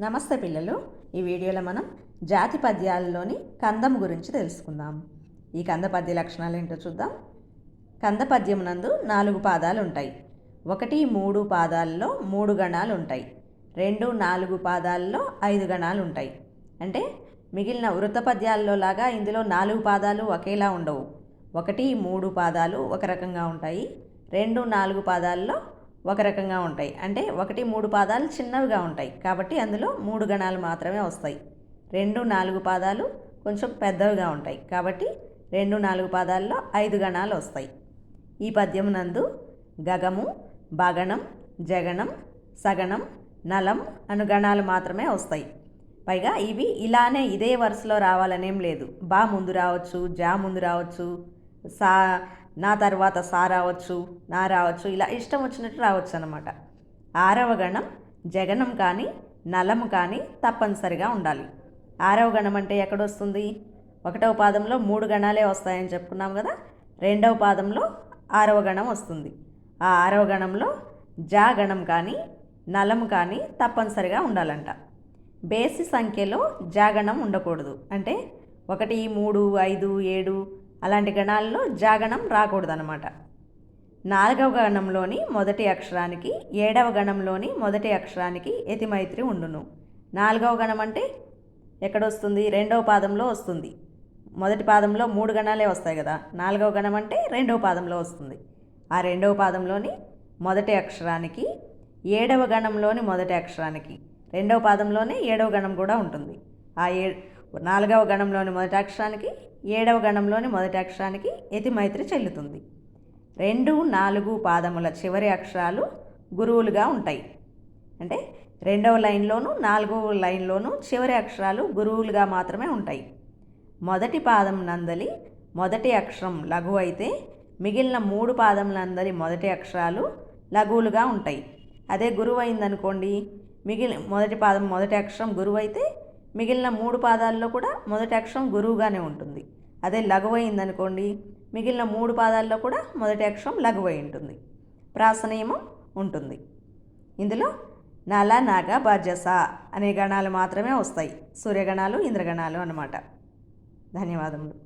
నమస్తే పిల్లలు. ఈ వీడియోలో మనం జాతి పద్యాలలోని కందం గురించి తెలుసుకుందాం. ఈ కంద పద్య లక్షణాలు ఏంటో చూద్దాం. కంద పద్యమునందు 4 పాదాలు ఉంటాయి. 1, 3 పాదాల్లో 3 గణాలు ఉంటాయి. 2, 4 పాదాల్లో 5 గణాలు ఉంటాయి. అంటే మిగిలిన వృత్త పద్యాల్లో లాగా ఇందులో 4 పాదాలు ఒకేలా ఉండవు. 1, 3 పాదాలు ఒక రకంగా ఉంటాయి. 2, 4 పాదాల్లో ఒక రకంగా ఉంటాయి. అంటే 1, 3 పాదాలు చిన్నవిగా ఉంటాయి కాబట్టి అందులో 3 గణాలు మాత్రమే వస్తాయి. 2, 4 పాదాలు కొంచెం పెద్దవిగా ఉంటాయి కాబట్టి 2, 4 పాదాల్లో 5 గణాలు వస్తాయి. ఈ పద్యం నందు గగము, బగణం, జగణం, సగణం, నలం అను గణాలు మాత్రమే వస్తాయి. పైగా ఇవి ఇలానే ఇదే వరుసలో రావాలనేం లేదు. బా ముందు రావచ్చు, జా ముందు రావచ్చు, సా నా తర్వాత సా రావచ్చు, నా రావచ్చు, ఇలా ఇష్టం వచ్చినట్టు రావచ్చు అన్నమాట. 6వ గణం జగనం కానీ నలము కానీ తప్పనిసరిగా ఉండాలి. 6వ గణం అంటే ఎక్కడొస్తుంది? 1వ పాదంలో 3 గణాలే వస్తాయని చెప్పుకున్నాం కదా. 2వ పాదంలో 6వ గణం వస్తుంది. ఆ 6వ గణంలో జా గణం కానీ నలము కానీ తప్పనిసరిగా ఉండాలంట. బేసి సంఖ్యలో జాగణం ఉండకూడదు. అంటే 1, 3, 5, 7 అలాంటి గణాల్లో జాగణం రాకూడదన్నమాట. 4వ గణంలోని మొదటి అక్షరానికి 7వ గణంలోని మొదటి అక్షరానికి యతిమైత్రి ఉండును. 4వ గణం అంటే ఎక్కడొస్తుంది? 2వ పాదంలో వస్తుంది. మొదటి పాదంలో 3 గణాలే వస్తాయి కదా. 4వ గణం అంటే 2వ పాదంలో వస్తుంది. ఆ 2వ పాదంలోని మొదటి అక్షరానికి 7వ గణంలోని మొదటి అక్షరానికి 2వ పాదంలోనే 7వ గణం కూడా ఉంటుంది. ఆ 4వ గణంలోని మొదటి అక్షరానికి 7వ గణంలోని మొదటి అక్షరానికి యతిమైత్రి చెల్లుతుంది. 2, 4 పాదముల చివరి అక్షరాలు గురువులుగా ఉంటాయి. అంటే 2వ లైన్లోను 4వ లైన్లోను చివరి అక్షరాలు గురువులుగా మాత్రమే ఉంటాయి. మొదటి పాదం నందలి మొదటి అక్షరం లఘువు అయితే మిగిలిన 3 పాదములందరి మొదటి అక్షరాలు లఘువులుగా ఉంటాయి. అదే గురువు అయిందనుకోండి, మొదటి పాదం మొదటి అక్షరం గురువు అయితే మిగిలిన 3 పాదాల్లో కూడా మొదటి అక్షరం గురువుగానే ఉంటుంది. అదే లఘువు అయిందనుకోండి, మిగిలిన 3 పాదాల్లో కూడా మొదటి అక్షరం లఘువు అయి ఉంటుంది. ప్రాస నియమం ఉంటుంది. ఇందులో నల, నగ, భజస అనే గణాలు మాత్రమే వస్తాయి. సూర్యగణాలు, ఇంద్రగణాలు అన్నమాట. ధన్యవాదములు.